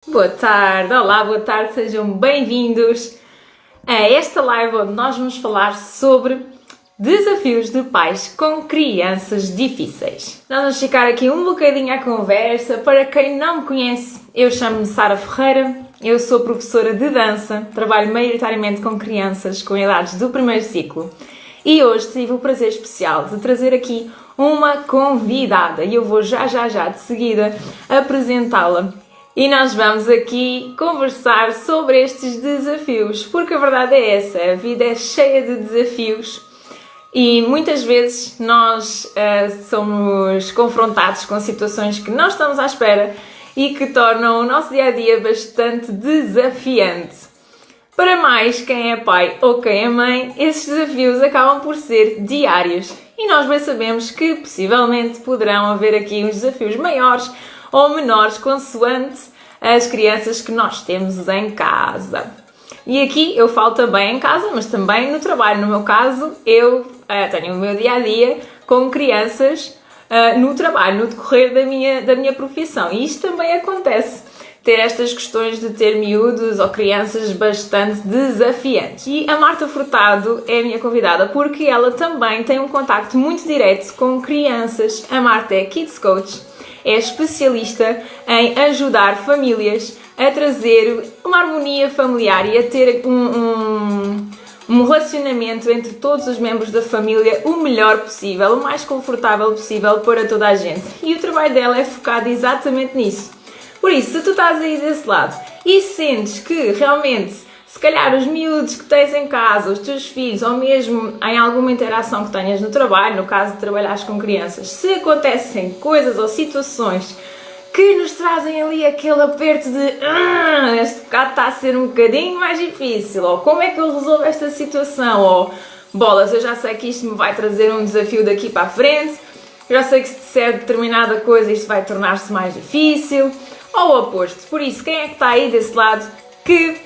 Olá, boa tarde, sejam bem-vindos a esta live onde nós vamos falar sobre desafios de pais com crianças difíceis. Nós vamos ficar aqui um bocadinho à conversa. Para quem não me conhece, eu chamo-me Sara Ferreira, eu sou professora de dança, trabalho maioritariamente com crianças com idades do primeiro ciclo e hoje tive o prazer especial de trazer aqui uma convidada e eu vou já de seguida apresentá-la. E nós vamos aqui conversar sobre estes desafios, porque a verdade é essa, a vida é cheia de desafios e muitas vezes nós somos confrontados com situações que não estamos à espera e que tornam o nosso dia-a-dia bastante desafiante. Para mais quem é pai ou quem é mãe, esses desafios acabam por ser diários e nós bem sabemos que possivelmente poderão haver aqui uns desafios maiores ou menores, consoante as crianças que nós temos em casa. E aqui eu falo também em casa, mas também no trabalho. No meu caso, eu tenho o meu dia-a-dia com crianças no trabalho, no decorrer da minha profissão. E isto também acontece, ter estas questões de ter miúdos ou crianças bastante desafiantes. E a Marta Furtado é a minha convidada porque ela também tem um contacto muito direto com crianças. A Marta é Kids Coach, é especialista em ajudar famílias a trazer uma harmonia familiar e a ter um relacionamento entre todos os membros da família o melhor possível, o mais confortável possível para toda a gente. E o trabalho dela é focado exatamente nisso. Por isso, se tu estás aí desse lado e sentes que realmente, se calhar os miúdos que tens em casa, os teus filhos, ou mesmo em alguma interação que tenhas no trabalho, no caso de trabalhares com crianças, se acontecem coisas ou situações que nos trazem ali aquele aperto de este bocado está a ser um bocadinho mais difícil, ou como é que eu resolvo esta situação, ou bolas, eu já sei que isto me vai trazer um desafio daqui para a frente, eu já sei que se disser determinada coisa isto vai tornar-se mais difícil, ou o oposto. Por isso, quem é que está aí desse lado que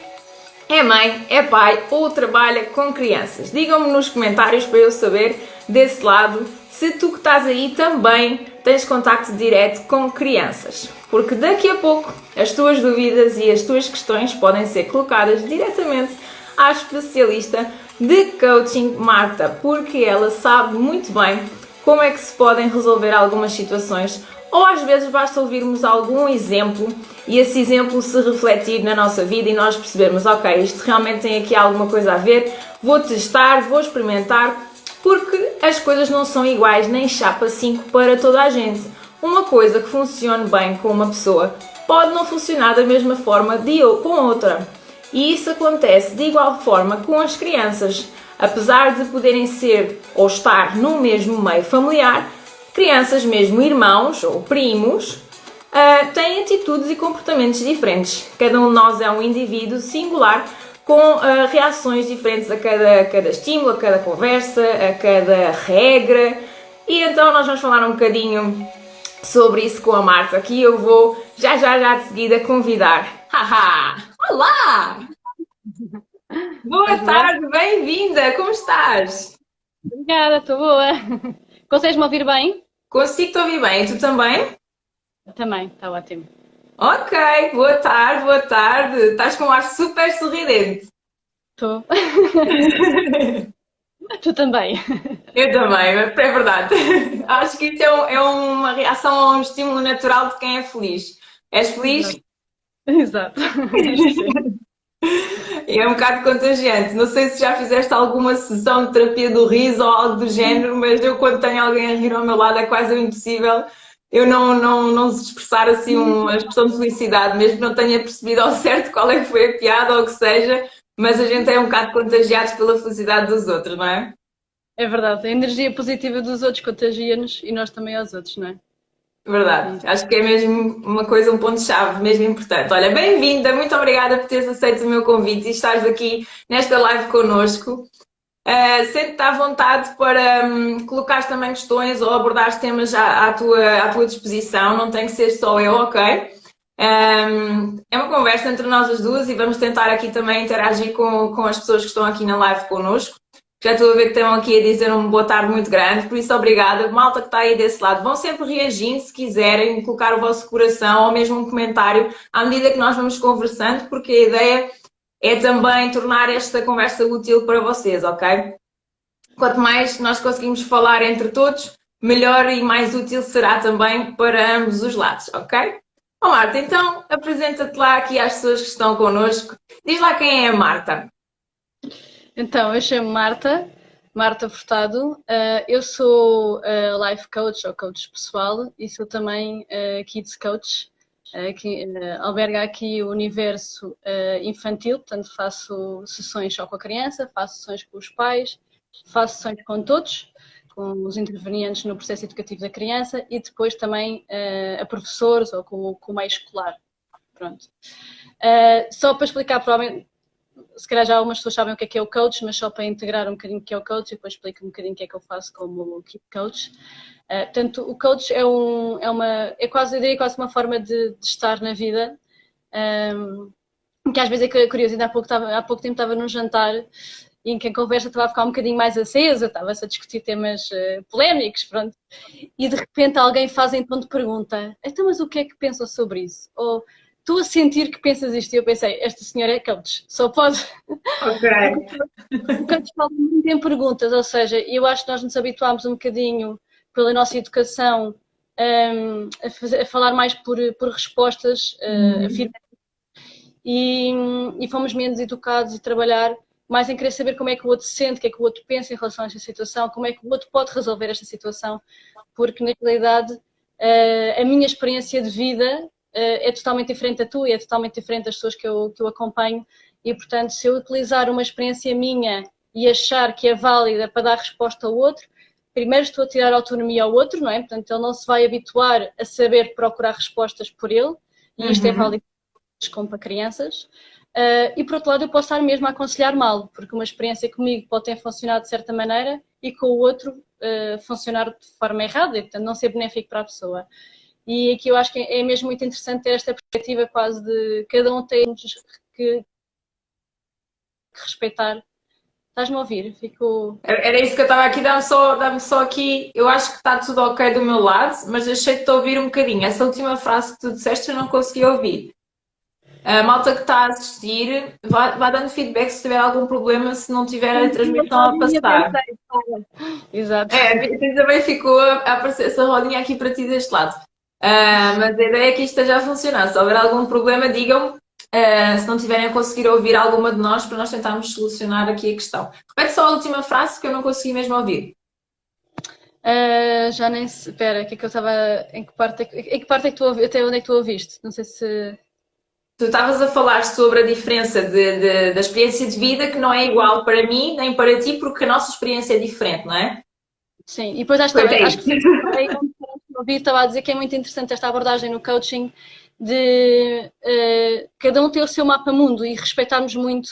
é mãe, é pai ou trabalha com crianças? Digam-me nos comentários para eu saber desse lado se tu que estás aí também tens contacto direto com crianças. Porque daqui a pouco as tuas dúvidas e as tuas questões podem ser colocadas diretamente à especialista de coaching Marta, porque ela sabe muito bem como é que se podem resolver algumas situações. Ou às vezes basta ouvirmos algum exemplo e esse exemplo se refletir na nossa vida e nós percebermos, ok, isto realmente tem aqui alguma coisa a ver, vou testar, vou experimentar, porque as coisas não são iguais nem chapa 5 para toda a gente. Uma coisa que funcione bem com uma pessoa pode não funcionar da mesma forma com outra. E isso acontece de igual forma com as crianças. Apesar de poderem ser ou estar no mesmo meio familiar, crianças, mesmo irmãos ou primos, têm atitudes e comportamentos diferentes. Cada um de nós é um indivíduo singular com reações diferentes a cada estímulo, a cada conversa, a cada regra. E então nós vamos falar um bocadinho sobre isso com a Marta, que eu vou já de seguida convidar. Haha! Olá! Boa tarde, bem-vinda! Como estás? Obrigada, estou boa. Consegues-me ouvir bem? Consigo-te ouvir bem, e tu também? Também, está ótimo. Ok, boa tarde, boa tarde. Estás com um ar super sorridente. Estou. Tu também. Eu também, é verdade. Acho que isso é uma reação a um estímulo natural de quem é feliz. És feliz? Exato. Acho que sim. E é um bocado contagiante. Não sei se já fizeste alguma sessão de terapia do riso ou algo do género, mas eu quando tenho alguém a rir ao meu lado é quase impossível eu não expressar assim uma expressão de felicidade, mesmo que não tenha percebido ao certo qual é que foi a piada ou o que seja, mas a gente é um bocado contagiados pela felicidade dos outros, não é? É verdade, a energia positiva dos outros contagia-nos e nós também aos outros, não é? Verdade, acho que é mesmo uma coisa, um ponto-chave mesmo importante. Olha, bem-vinda, muito obrigada por teres aceito o meu convite e estares aqui nesta live connosco. Sente-te à vontade para colocar também questões ou abordar temas à tua disposição, não tem que ser só eu, ok? É uma conversa entre nós as duas e vamos tentar aqui também interagir com as pessoas que estão aqui na live connosco. Já estou a ver que estão aqui a dizer uma boa tarde muito grande, por isso obrigada. Malta que está aí desse lado, vão sempre reagindo se quiserem, colocar o vosso coração ou mesmo um comentário à medida que nós vamos conversando, porque a ideia é também tornar esta conversa útil para vocês, ok? Quanto mais nós conseguimos falar entre todos, melhor e mais útil será também para ambos os lados, ok? Bom, Marta, então apresenta-te lá aqui às pessoas que estão connosco. Diz lá quem é a Marta. Então, eu chamo Marta, Marta Furtado. Eu sou life coach ou coach pessoal e sou também kids coach, que alberga aqui o universo infantil, portanto faço sessões só com a criança, faço sessões com os pais, faço sessões com todos, com os intervenientes no processo educativo da criança e depois também a professores ou com o meio escolar. Pronto. Só para explicar, provavelmente, se calhar já algumas pessoas sabem o que é o coach, mas só para integrar um bocadinho o que é o coach e depois explico um bocadinho o que é que eu faço como kid coach. Portanto, o coach é quase, eu diria, quase uma forma de estar na vida, que às vezes é curioso. Ainda há pouco tempo estava num jantar em que a conversa estava a ficar um bocadinho mais acesa, estava-se a discutir temas polémicos, pronto, e de repente alguém faz em tom de pergunta: então, mas o que é que pensam sobre isso? Ou estou a sentir que pensas isto, e eu pensei, esta senhora é coach, só pode. Ok. O coach fala muito em perguntas, ou seja, eu acho que nós nos habituámos um bocadinho pela nossa educação a falar mais por respostas afirmativas e fomos menos educados a trabalhar mais em querer saber como é que o outro se sente, o que é que o outro pensa em relação a esta situação, como é que o outro pode resolver esta situação, porque na realidade a minha experiência de vida é totalmente diferente da tua e é totalmente diferente das pessoas que eu acompanho e, portanto, se eu utilizar uma experiência minha e achar que é válida para dar resposta ao outro, primeiro estou a tirar autonomia ao outro, não é? Portanto, ele não se vai habituar a saber procurar respostas por ele e isto é válido como para crianças. E por outro lado eu posso estar mesmo a aconselhar mal, porque uma experiência comigo pode ter funcionado de certa maneira e com o outro funcionar de forma errada e portanto não ser benéfico para a pessoa. E aqui eu acho que é mesmo muito interessante ter esta perspectiva quase de cada um ter que respeitar. Estás-me a ouvir? Era isso que eu estava aqui, dá-me só aqui. Eu acho que está tudo ok do meu lado, mas deixei-te ouvir um bocadinho. Essa última frase que tu disseste eu não consegui ouvir. A malta que está a assistir, vá dando feedback se tiver algum problema, se não tiver a transmissão a passar. Exato. Também ficou a aparecer essa rodinha aqui para ti deste lado. Mas a ideia é que isto esteja a funcionar. Se houver algum problema, digam-me. Se não tiverem a conseguir ouvir alguma de nós, para nós tentarmos solucionar aqui a questão. Repete só a última frase que eu não consegui mesmo ouvir. Já nem sei. Espera, que é que eu estava. Em que parte é que tu ouviste? Até onde é que tu ouviste? Não sei se. Tu estavas a falar sobre a diferença da experiência de vida que não é igual para mim nem para ti, porque a nossa experiência é diferente, não é? Sim, e depois acho que aí onde ouvi, estava a dizer que é muito interessante esta abordagem no coaching de cada um ter o seu mapa-mundo e respeitarmos muito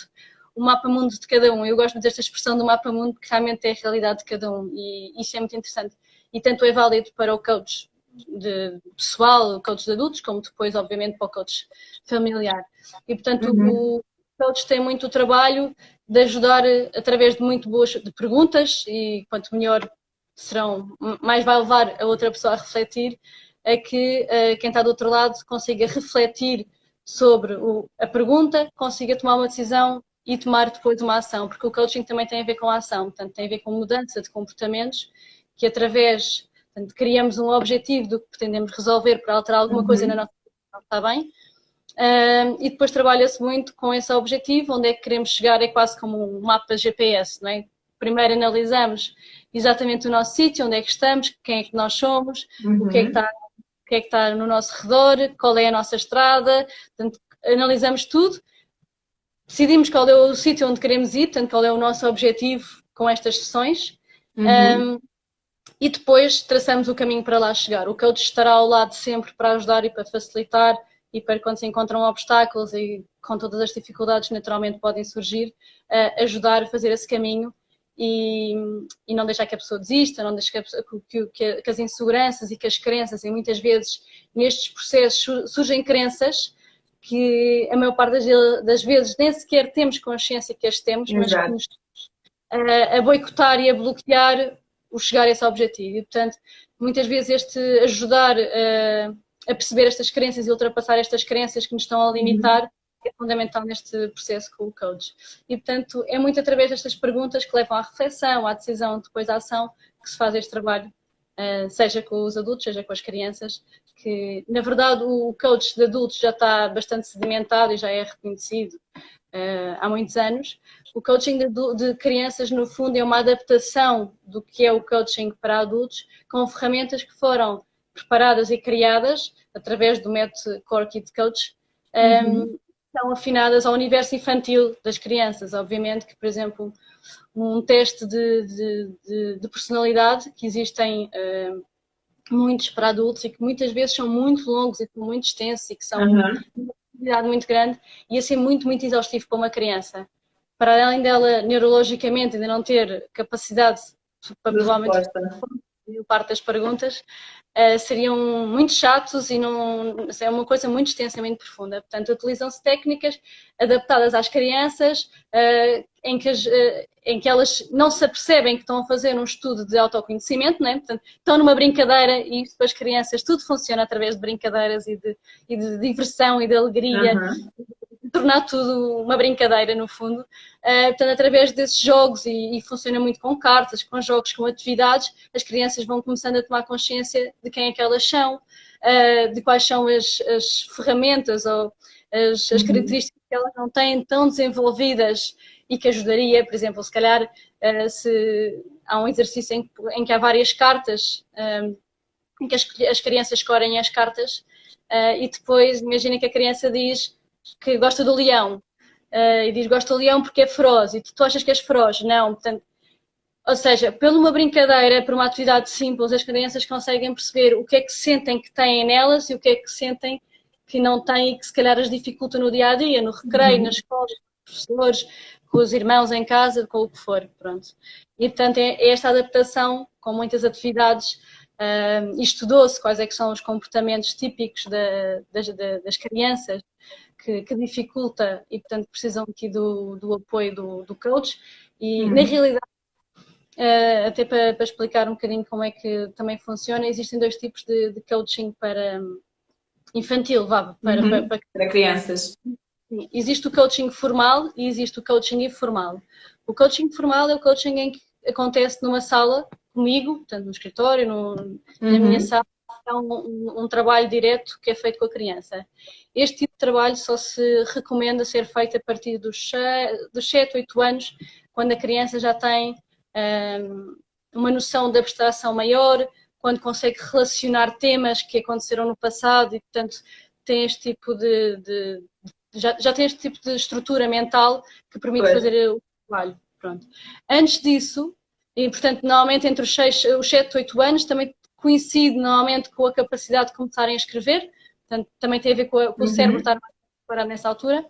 o mapa-mundo de cada um. Eu gosto desta expressão do mapa-mundo porque realmente é a realidade de cada um e isso é muito interessante. E tanto é válido para o coach de pessoal, o coach de adultos, como depois, obviamente, para o coach familiar. E, portanto, o coach tem muito o trabalho de ajudar através de muito boas de perguntas e quanto melhor serão, mais vai levar a outra pessoa a refletir, a que quem está do outro lado consiga refletir sobre a pergunta, consiga tomar uma decisão e tomar depois uma ação, porque o coaching também tem a ver com a ação, portanto tem a ver com mudança de comportamentos que através, portanto, criamos um objetivo do que pretendemos resolver para alterar alguma coisa na nossa vida, está bem? E depois trabalha-se muito com esse objetivo, onde é que queremos chegar, é quase como um mapa GPS, não é? Primeiro analisamos exatamente o nosso sítio, onde é que estamos, quem é que nós somos, o que é que está no nosso redor, qual é a nossa estrada, portanto, analisamos tudo, decidimos qual é o sítio onde queremos ir, portanto, qual é o nosso objetivo com estas sessões, e depois traçamos o caminho para lá chegar. O coach estará ao lado sempre para ajudar e para facilitar e para quando se encontram obstáculos e com todas as dificuldades que naturalmente podem surgir, ajudar a fazer esse caminho e não deixar que a pessoa desista, não deixar que as inseguranças e que as crenças, e muitas vezes nestes processos surgem crenças que a maior parte das vezes nem sequer temos consciência que as temos, mas que nos a boicotar e a bloquear o chegar a esse objetivo. E, portanto, muitas vezes este ajudar a perceber estas crenças e ultrapassar estas crenças que nos estão a limitar é fundamental neste processo com o coach. E, portanto, é muito através destas perguntas que levam à reflexão, à decisão, depois à ação, que se faz este trabalho, seja com os adultos, seja com as crianças, que, na verdade, o coach de adultos já está bastante sedimentado e já é reconhecido há muitos anos. O coaching de crianças, no fundo, é uma adaptação do que é o coaching para adultos, com ferramentas que foram preparadas e criadas através do método Core Kid Coach, são afinadas ao universo infantil das crianças. Obviamente que, por exemplo, um teste de personalidade, que existem muitos para adultos e que muitas vezes são muito longos e muito extensos e que são uma quantidade muito grande, ia ser muito, muito exaustivo para uma criança. Para além dela, neurologicamente, ainda não ter capacidade para provavelmente parte das perguntas, seriam muito chatos e não, é uma coisa muito extensamente profunda. Portanto, utilizam-se técnicas adaptadas às crianças, em que elas não se apercebem que estão a fazer um estudo de autoconhecimento, né? Portanto, estão numa brincadeira e para as crianças tudo funciona através de brincadeiras e de diversão e de alegria, tornar tudo uma brincadeira, no fundo. Portanto, através desses jogos, e funciona muito com cartas, com jogos, com atividades, as crianças vão começando a tomar consciência de quem é que elas são, de quais são as ferramentas ou as características que elas não têm tão desenvolvidas e que ajudaria, por exemplo, se calhar, se há um exercício em que há várias cartas, em que as crianças escolhem as cartas, e depois, imagina que a criança diz que gosta do leão, e diz gosta do leão porque é feroz, e tu achas que és feroz? Não, portanto, ou seja, por uma brincadeira, por uma atividade simples, as crianças conseguem perceber o que é que sentem que têm nelas e o que é que sentem que não têm e que se calhar as dificulta no dia-a-dia, no recreio, na escola, com os professores, com os irmãos em casa, com o que for, pronto. E, portanto, é esta adaptação com muitas atividades. E estudou-se quais é que são os comportamentos típicos das crianças que dificulta e, portanto, precisam aqui do apoio do coach. E, na realidade, até para explicar um bocadinho como é que também funciona, existem dois tipos de coaching para infantil, para crianças. Existe o coaching formal e existe o coaching informal. O coaching formal é o coaching em que acontece numa sala comigo, portanto, no escritório, na minha sala, é um trabalho direto que é feito com a criança. Este tipo de trabalho só se recomenda ser feito a partir dos 7, 8 anos, quando a criança já tem uma noção de abstração maior, quando consegue relacionar temas que aconteceram no passado e, portanto, tem este tipo já tem este tipo de estrutura mental que permite fazer o trabalho. Pronto. Antes disso, e portanto, normalmente entre os 7 e 8 anos, também coincide normalmente com a capacidade de começarem a escrever, portanto, também tem a ver com o cérebro estar mais preparado nessa altura,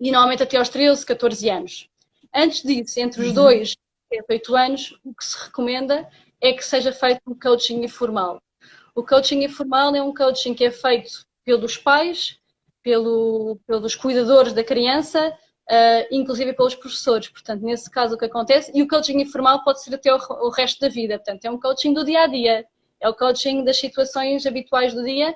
e normalmente até aos 13, 14 anos. Antes disso, entre os 2 e 8 anos, o que se recomenda é que seja feito um coaching informal. O coaching informal é um coaching que é feito pelos pais, pelos cuidadores da criança, inclusive pelos professores. Portanto, nesse caso o que acontece, e o coaching informal pode ser até o resto da vida, portanto é um coaching do dia-a-dia, é o coaching das situações habituais do dia.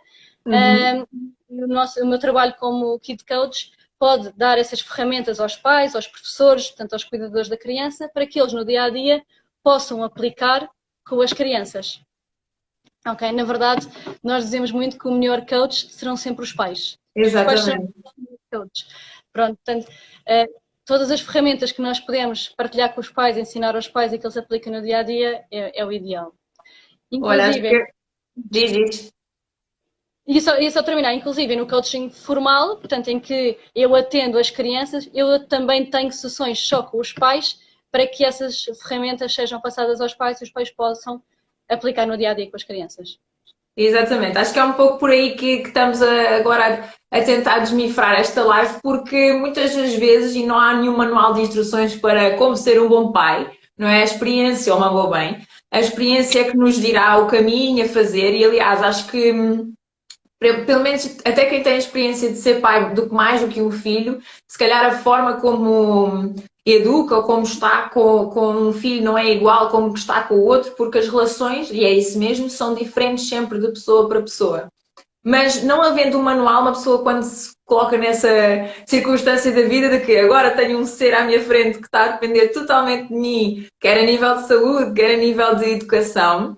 O meu trabalho como Kid Coach pode dar essas ferramentas aos pais, aos professores, portanto aos cuidadores da criança, para que eles no dia-a-dia possam aplicar com as crianças. Ok? Na verdade, nós dizemos muito que o melhor coach serão sempre os pais. Exatamente. Pronto, portanto, todas as ferramentas que nós podemos partilhar com os pais, ensinar aos pais e que eles aplicam no dia-a-dia é o ideal. Inclusive, diz. E só terminar, inclusive no coaching formal, portanto, em que eu atendo as crianças, eu também tenho sessões só com os pais para que essas ferramentas sejam passadas aos pais e os pais possam aplicar no dia-a-dia com as crianças. Exatamente, acho que é um pouco por aí que estamos agora a tentar desmifrar esta live, porque muitas das vezes, e não há nenhum manual de instruções para como ser um bom pai, não é? A experiência, ou uma boa bem, a experiência é que nos dirá o caminho a fazer, e aliás, acho que pelo menos até quem tem a experiência de ser pai mais do que um filho, se calhar a forma como educa ou como está com um filho não é igual como está com o outro, porque as relações, e é isso mesmo, são diferentes sempre de pessoa para pessoa. Mas não havendo um manual, uma pessoa quando se coloca nessa circunstância da vida de que agora tenho um ser à minha frente que está a depender totalmente de mim, quer a nível de saúde, quer a nível de educação,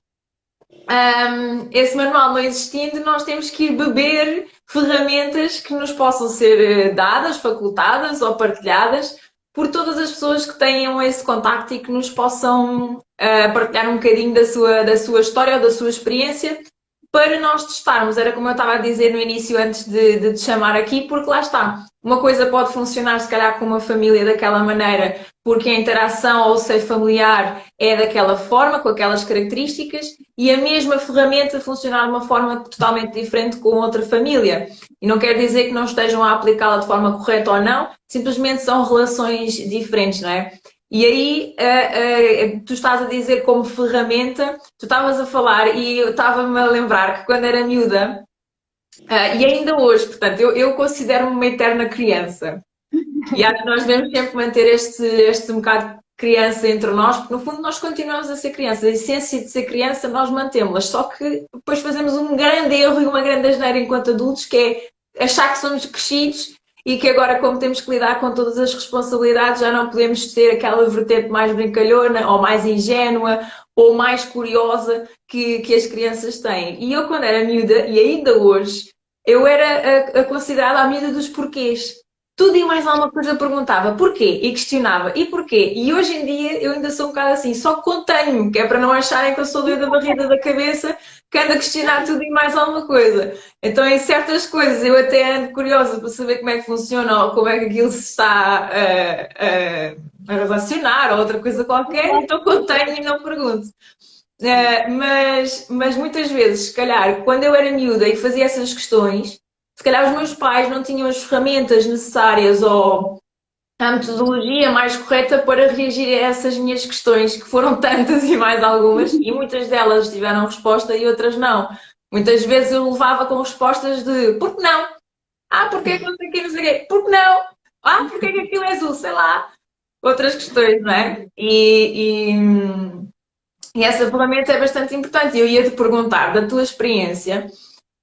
esse manual não existindo, nós temos que ir beber ferramentas que nos possam ser dadas, facultadas ou partilhadas por todas as pessoas que tenham esse contacto e que nos possam partilhar um bocadinho da sua história ou da sua experiência para nós testarmos. Era como eu estava a dizer no início antes de te chamar aqui, porque lá está. Uma coisa pode funcionar se calhar com uma família daquela maneira, porque a interação ou o seio familiar é daquela forma, com aquelas características, e a mesma ferramenta funcionar de uma forma totalmente diferente com outra família. E não quer dizer que não estejam a aplicá-la de forma correta ou não, simplesmente são relações diferentes, não é? E aí, tu estás a dizer como ferramenta, tu estavas a falar e eu estava-me a lembrar que quando era miúda, e ainda hoje, portanto, eu considero-me uma eterna criança. E acho que nós devemos sempre manter este um bocado de criança entre nós, porque no fundo nós continuamos a ser crianças. A essência de ser criança nós mantemos-la, só que depois fazemos um grande erro e uma grande asneira enquanto adultos, que é achar que somos crescidos e que agora, como temos que lidar com todas as responsabilidades, já não podemos ter aquela vertente mais brincalhona ou mais ingênua ou mais curiosa que as crianças têm. E eu, quando era miúda, e ainda hoje, eu era a considerada a miúda dos porquês. Tudo e mais alguma coisa eu perguntava porquê e questionava e porquê. E hoje em dia eu ainda sou um bocado assim, só contenho-me, que é para não acharem que eu sou doida da barriga da cabeça, que ando a questionar tudo e mais alguma coisa. Então, em certas coisas, eu até ando curiosa para saber como é que funciona ou como é que aquilo se está a relacionar ou outra coisa qualquer, então contenho e não pergunto. Mas muitas vezes, se calhar, quando eu era miúda e fazia essas questões, se calhar os meus pais não tinham as ferramentas necessárias ou a metodologia mais correta para reagir a essas minhas questões, que foram tantas e mais algumas, e muitas delas tiveram resposta e outras não. Muitas vezes eu levava com respostas de por que não? Ah, porque é que não sei o quê, não sei o quê? Por que não? Ah, porque é que aquilo é azul? Sei lá. Outras questões, não é? E essa ferramenta é bastante importante. Eu ia te perguntar, da tua experiência,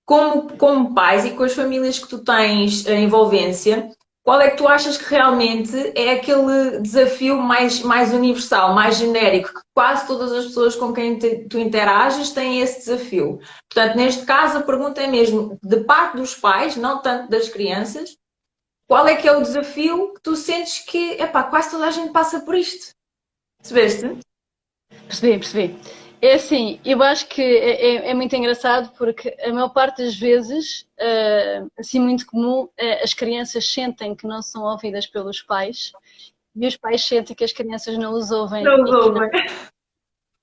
como pais e com as famílias que tu tens a envolvência, qual é que tu achas que realmente é aquele desafio mais universal, mais genérico, que quase todas as pessoas com quem tu interages têm esse desafio? Portanto, neste caso, a pergunta é mesmo de parte dos pais, não tanto das crianças, qual é que é o desafio que tu sentes que, epá, quase toda a gente passa por isto? Percebeste? Percebi. É assim, eu acho que é muito engraçado porque a maior parte das vezes, assim muito comum, as crianças sentem que não são ouvidas pelos pais e os pais sentem que as crianças não os ouvem. Não vou,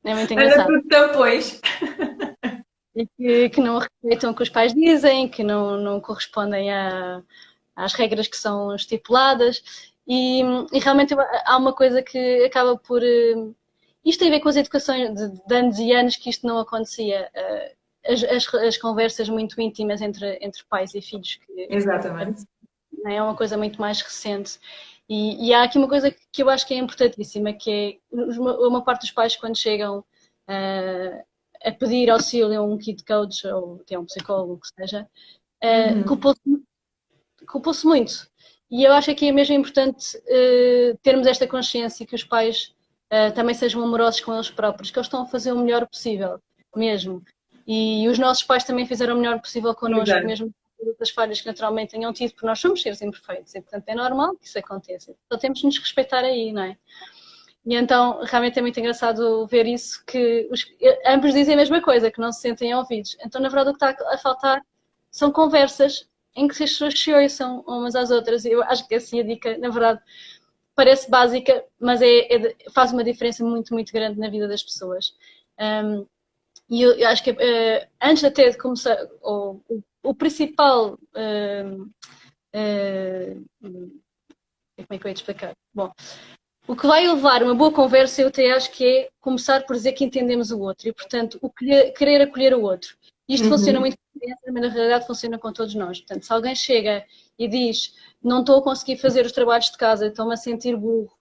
É muito anda engraçado. tudo tampões. E que não respeitam o que os pais dizem, que não correspondem às regras que são estipuladas. E realmente há uma coisa que acaba por. Isto tem a ver com as educações de anos e anos que isto não acontecia. As conversas muito íntimas entre pais e filhos. Exatamente. É uma coisa muito mais recente. E há aqui uma coisa que eu acho que é importantíssima, que é uma parte dos pais quando chegam a pedir auxílio a um kid coach ou até a um psicólogo, que seja, culpam-se muito. E eu acho que aqui é mesmo importante termos esta consciência que os pais também sejam amorosos com eles próprios, que eles estão a fazer o melhor possível, mesmo. E os nossos pais também fizeram o melhor possível connosco, mesmo com outras falhas que naturalmente tenham tido, porque nós somos seres imperfeitos e, portanto, é normal que isso aconteça. Só temos de nos respeitar aí, não é? E então, realmente é muito engraçado ver isso, que ambos dizem a mesma coisa, que não se sentem ouvidos. Então, na verdade, o que está a faltar são conversas em que as pessoas se ouçam umas às outras. E eu acho que assim a dica, na verdade, parece básica, mas faz uma diferença muito, muito grande na vida das pessoas. E eu acho que antes até de começar, o principal... como é que eu ia te explicar? Bom, o que vai levar uma boa conversa, eu até acho que é começar por dizer que entendemos o outro e, portanto, querer acolher o outro. Isto funciona muito com crianças, mas na realidade funciona com todos nós. Portanto, se alguém chega e diz não estou a conseguir fazer os trabalhos de casa, estou-me a sentir burro,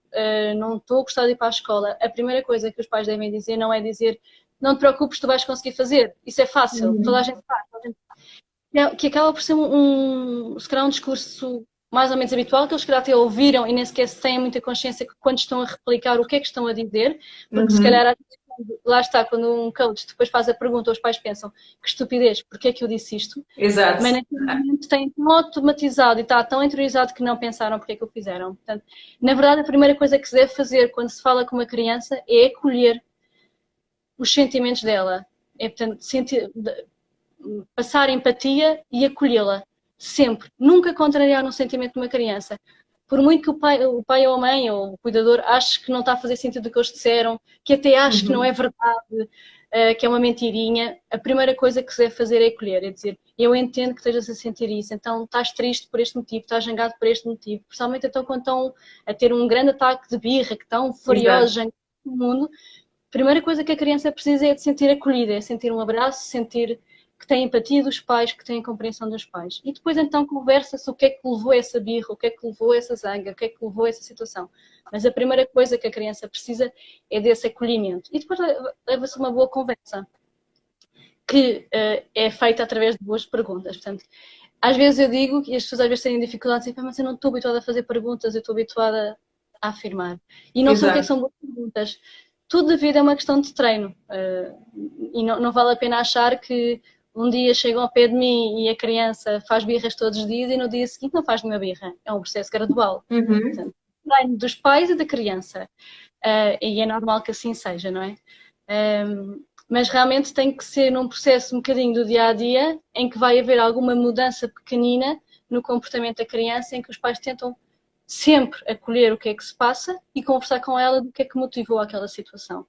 não estou a gostar de ir para a escola, a primeira coisa que os pais devem dizer não é dizer não te preocupes, tu vais conseguir fazer. Isso é fácil, toda a gente faz. Que acaba por ser se calhar um discurso mais ou menos habitual, que eles se calhar até ouviram e nem sequer têm muita consciência que quando estão a replicar o que é que estão a dizer, porque se calhar lá está, quando um coach depois faz a pergunta, os pais pensam que estupidez, porque é que eu disse isto? Exato. Mas naquele momento tem tão automatizado e está tão interiorizado que não pensaram porque é que o fizeram. Portanto, na verdade, a primeira coisa que se deve fazer quando se fala com uma criança é acolher os sentimentos dela. É, portanto, passar empatia e acolhê-la. Sempre. Nunca contrariar um sentimento de uma criança. Por muito que o pai ou a mãe ou o cuidador ache que não está a fazer sentido o que eles disseram, que até ache que não é verdade, que é uma mentirinha, a primeira coisa que se deve fazer é acolher, é dizer, eu entendo que estejas a sentir isso, então estás triste por este motivo, estás zangado por este motivo, principalmente então quando estão a ter um grande ataque de birra, que estão furiosos em todo o mundo, a primeira coisa que a criança precisa é de sentir acolhida, é sentir um abraço, sentir que tem empatia dos pais, que tem compreensão dos pais. E depois então conversa-se o que é que levou a essa birra, o que é que levou a essa zanga, o que é que levou a essa situação. Mas a primeira coisa que a criança precisa é desse acolhimento. E depois leva-se uma boa conversa, que é feita através de boas perguntas. Portanto, às vezes eu digo, e as pessoas às vezes têm dificuldade, dizem, mas eu não estou habituada a fazer perguntas, eu estou habituada a afirmar. E não sei o que é que são boas perguntas. Tudo da vida é uma questão de treino. E não vale a pena achar que um dia chegam ao pé de mim e a criança faz birras todos os dias e no dia seguinte não faz nenhuma birra. É um processo gradual. Portanto, treino dos pais e da criança. E é normal que assim seja, não é? Mas realmente tem que ser num processo um bocadinho do dia-a-dia em que vai haver alguma mudança pequenina no comportamento da criança, em que os pais tentam sempre acolher o que é que se passa e conversar com ela do que é que motivou aquela situação.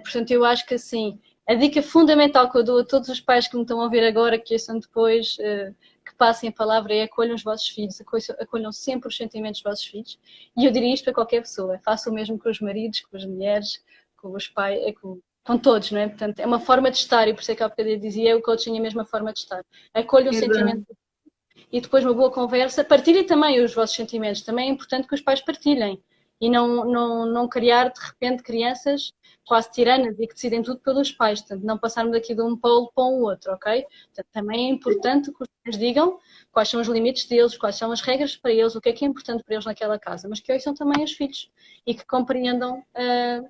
Portanto, eu acho que assim, a dica fundamental que eu dou a todos os pais que me estão a ouvir agora, que ouçam depois, que passem a palavra, é acolham os vossos filhos, acolham sempre os sentimentos dos vossos filhos. E eu diria isto para qualquer pessoa, façam o mesmo com os maridos, com as mulheres, com os pais, com todos, não é? Portanto, é uma forma de estar, e por isso é que há bocadinho dizia, o coaching é a mesma forma de estar. Acolham o sentimento e depois uma boa conversa, partilhem também os vossos sentimentos, também é importante que os pais partilhem. E não criar, de repente, crianças quase tiranas e que decidem tudo pelos pais. Portanto, não passarmos aqui de um polo para o outro, ok? Portanto, também é importante que os pais digam quais são os limites deles, quais são as regras para eles, o que é importante para eles naquela casa. Mas que ouçam também os filhos e que compreendam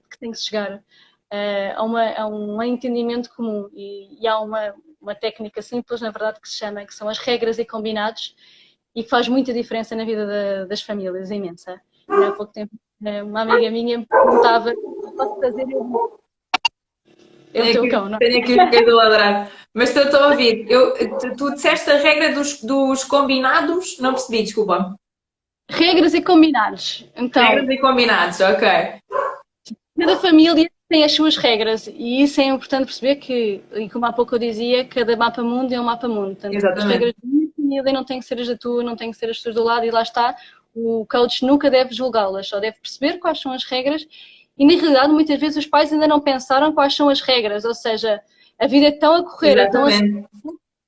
que tem que se chegar a um entendimento comum. E há uma técnica simples, na verdade, que se chama, que são as regras e combinados e que faz muita diferença na vida das famílias, imensa. E há pouco tempo uma amiga minha me perguntava, posso fazer o teu cão, não é? Tenho aqui o bocadinho a ladrar. Mas estou a ouvir. Tu disseste a regra dos combinados? Não percebi, desculpa. Regras e combinados. Então, regras e combinados, ok. Cada família tem as suas regras e isso é importante perceber que, e como há pouco eu dizia, cada mapa mundo é um mapa mundo. Portanto, as regras da minha família não têm que ser as da tua, não têm que ser as tuas do lado e lá está. O coach nunca deve julgá-las, só deve perceber quais são as regras e, na realidade, muitas vezes os pais ainda não pensaram quais são as regras, ou seja, a vida é tão a correr, é tão assim,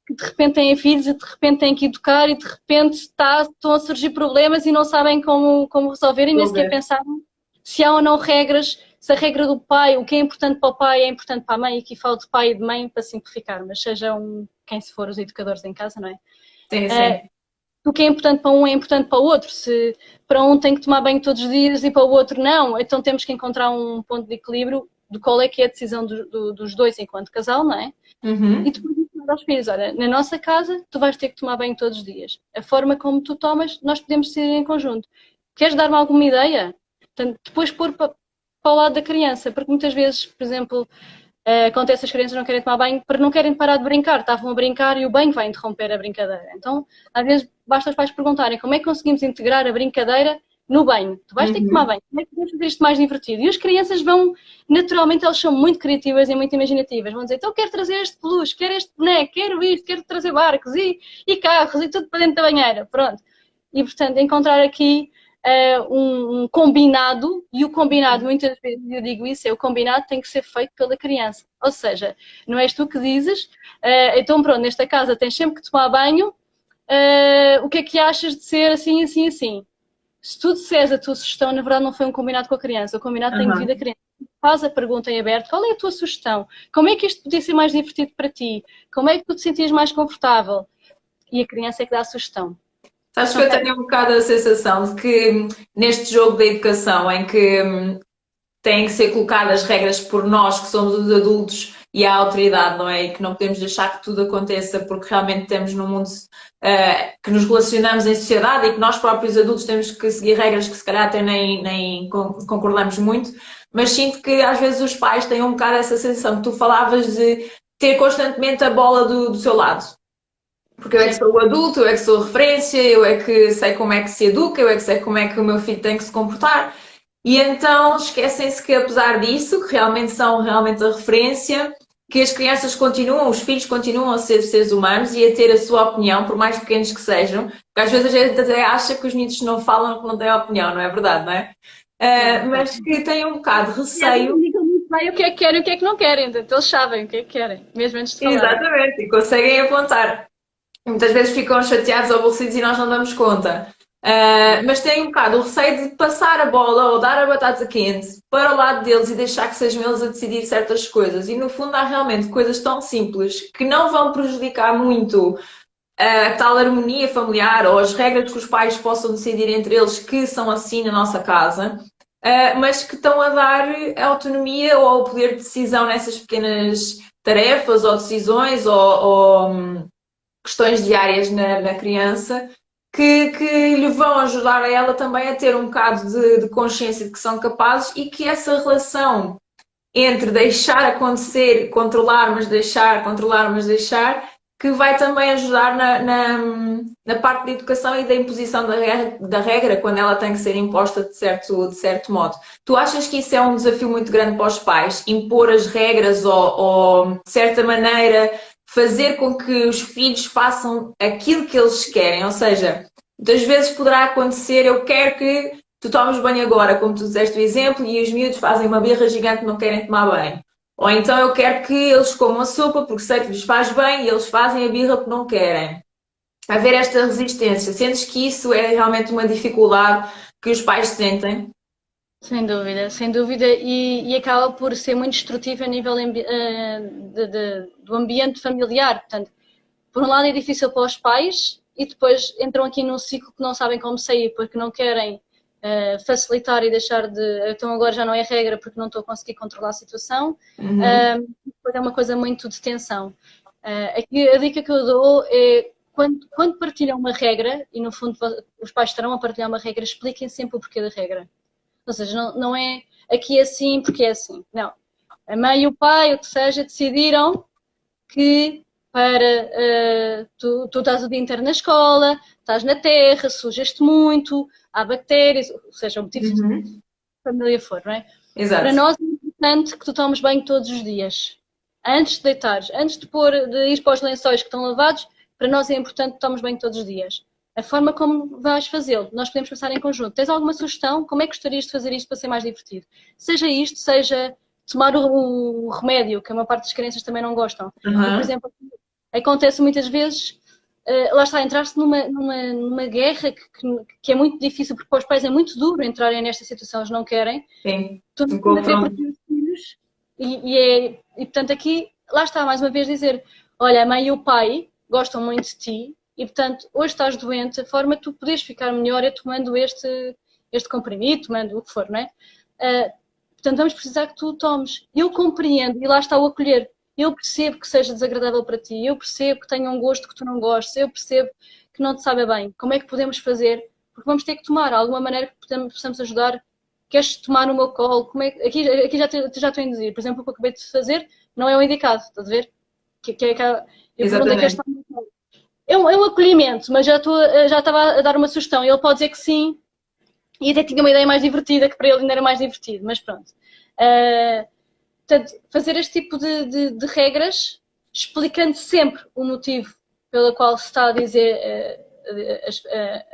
que de repente têm filhos e de repente têm que educar e de repente estão a surgir problemas e não sabem como resolver e nem sequer pensaram se há ou não regras, se a regra do pai, o que é importante para o pai é importante para a mãe, e aqui falo de pai e de mãe para simplificar, mas sejam quem se for os educadores em casa, não é? Sim, sim. O que é importante para um é importante para o outro. Se para um tem que tomar banho todos os dias e para o outro não, então temos que encontrar um ponto de equilíbrio de qual é que é a decisão dos dois enquanto casal, não é? E depois ensinar aos filhos, olha, na nossa casa tu vais ter que tomar banho todos os dias. A forma como tu tomas, nós podemos decidir em conjunto. Queres dar-me alguma ideia? Portanto, depois pôr para o lado da criança, porque muitas vezes, por exemplo, acontece as crianças não querem tomar banho porque não querem parar de brincar, estavam a brincar e o banho vai interromper a brincadeira. Então, às vezes, basta os pais perguntarem como é que conseguimos integrar a brincadeira no banho. Tu vais ter que tomar banho, como é que podemos fazer isto mais divertido? E as crianças vão, naturalmente, elas são muito criativas e muito imaginativas. Vão dizer, então quero trazer este peluche, quero este boneco, quero isto, quero trazer barcos e carros e tudo para dentro da banheira. Pronto. E, portanto, encontrar aqui um combinado, e o combinado, muitas vezes eu digo isso, o combinado tem que ser feito pela criança. Ou seja, não és tu que dizes, então pronto, nesta casa tens sempre que tomar banho, o que é que achas de ser assim, assim, assim? se tu disseres a tua sugestão, na verdade não foi um combinado com a criança, o combinado tem devido à criança. Faz a pergunta em aberto, qual é a tua sugestão? Como é que isto podia ser mais divertido para ti? Como é que tu te sentias mais confortável? E a criança é que dá a sugestão. Sabes que eu tenho um bocado a sensação de que neste jogo da educação, em que têm que ser colocadas regras por nós, que somos os adultos, e a autoridade, não é? E que não podemos deixar que tudo aconteça, porque realmente temos num mundo que nos relacionamos em sociedade e que nós próprios adultos temos que seguir regras que se calhar até nem concordamos muito, mas sinto que às vezes os pais têm um bocado essa sensação que tu falavas de ter constantemente a bola do seu lado. Porque eu é que sou o adulto, eu é que sou a referência, eu é que sei como é que se educa, eu é que sei como é que o meu filho tem que se comportar. E então esquecem-se que apesar disso, que realmente são realmente a referência, que as crianças continuam, os filhos continuam a ser seres humanos e a ter a sua opinião, por mais pequenos que sejam. Porque às vezes a gente até acha que os miúdos não falam, que não têm opinião, não é verdade, não é? Mas que têm um bocado de receio. Bem, o que é que querem e o que é que não querem, então eles sabem o que é que querem, mesmo antes de falar. Exatamente, e conseguem apontar. Muitas vezes ficam chateados ou aborrecidos e nós não damos conta. Mas têm um bocado o receio de passar a bola ou dar a batata quente para o lado deles e deixar que sejam eles a decidir certas coisas. E no fundo há realmente coisas tão simples que não vão prejudicar muito a tal harmonia familiar ou as regras que os pais possam decidir entre eles, que são assim na nossa casa, mas que estão a dar autonomia ou o poder de decisão nessas pequenas tarefas ou decisões ou questões diárias na criança que lhe vão ajudar a ela também a ter um bocado de consciência de que são capazes e que essa relação entre deixar acontecer, controlar, mas deixar, controlar, mas deixar, que vai também ajudar na parte da educação e da imposição da regra quando ela tem que ser imposta de certo modo. Tu achas que isso é um desafio muito grande para os pais? Impor as regras ou de certa maneira, fazer com que os filhos façam aquilo que eles querem? Ou seja, muitas vezes poderá acontecer, eu quero que tu tomes banho agora, como tu disseste o exemplo, e os miúdos fazem uma birra gigante e não querem tomar banho. Ou então eu quero que eles comam a sopa porque sei que lhes faz bem e eles fazem a birra porque não querem. Haver esta resistência, sentes que isso é realmente uma dificuldade que os pais sentem? Sem dúvida, e acaba por ser muito destrutivo a nível do ambiente familiar. Portanto, por um lado é difícil para os pais e depois entram aqui num ciclo que não sabem como sair porque não querem facilitar e deixar de. Então agora já não é regra porque não estou a conseguir controlar a situação. Depois é uma coisa muito de tensão. Aqui a dica que eu dou é quando partilham uma regra, e no fundo os pais estarão a partilhar uma regra, expliquem sempre o porquê da regra. Ou seja, não é aqui é assim porque é assim. Não. A mãe e o pai, o que seja, decidiram que para tu estás o dia inteiro na escola, estás na terra, sujas-te muito, há bactérias, ou seja, o motivo de família for, não é? Exato. Para nós é importante que tu tomes banho todos os dias. Antes de deitares, antes de ir para os lençóis que estão lavados, para nós é importante que tomes banho todos os dias. A forma como vais fazê-lo, nós podemos pensar em conjunto. Tens alguma sugestão? Como é que gostarias de fazer isto para ser mais divertido? Seja isto, seja tomar o remédio, que a maior parte das crianças também não gostam. E, por exemplo, acontece muitas vezes, lá está, entrar-se numa guerra que é muito difícil, porque para os pais é muito duro entrarem nesta situação, eles não querem. Sim, Tu não tens a ver por os filhos. E portanto aqui, lá está, mais uma vez dizer, olha, a mãe e o pai gostam muito de ti, e, portanto, hoje estás doente, a forma de tu poderes ficar melhor é tomando este comprimido, tomando o que for, não é? Portanto, vamos precisar que tu tomes. Eu compreendo, e lá está o acolher. Eu percebo que seja desagradável para ti, eu percebo que tenha um gosto que tu não gostes, eu percebo que não te sabe bem. Como é que podemos fazer? Porque vamos ter que tomar, alguma maneira que possamos ajudar. Queres tomar no meu colo? Como é, aqui já estou a induzir. Por exemplo, o que eu acabei de fazer não é o indicado, estás a ver? Eu perguntei que estar no meu colo. É um acolhimento, mas já estava a dar uma sugestão. Ele pode dizer que sim, e até tinha uma ideia mais divertida, que para ele ainda era mais divertido, mas pronto. Portanto, fazer este tipo de regras, explicando sempre o motivo pelo qual se está a dizer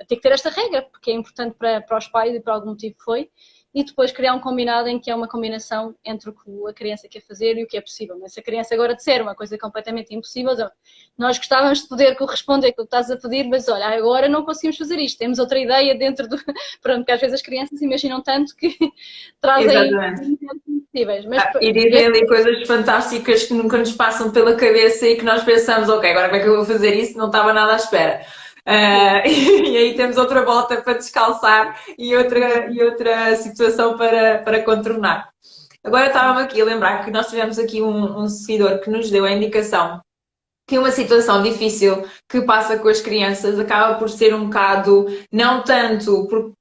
ter que ter esta regra, porque é importante para os pais e por algum motivo foi, e depois criar um combinado em que é uma combinação entre o que a criança quer fazer e o que é possível. Mas se a criança agora disser uma coisa completamente impossível, nós gostávamos de poder corresponder com o que estás a pedir, mas olha, agora não conseguimos fazer isto, temos outra ideia dentro do... Pronto, que às vezes as crianças imaginam tanto que trazem impossíveis. E dizem ali coisas fantásticas que nunca nos passam pela cabeça e que nós pensamos, ok, agora como é que eu vou fazer isso? Não estava nada à espera. E aí temos outra volta para descalçar e outra situação para contornar. Agora estava-me aqui a lembrar que nós tivemos aqui um seguidor que nos deu a indicação que uma situação difícil que passa com as crianças acaba por ser um bocado, não tanto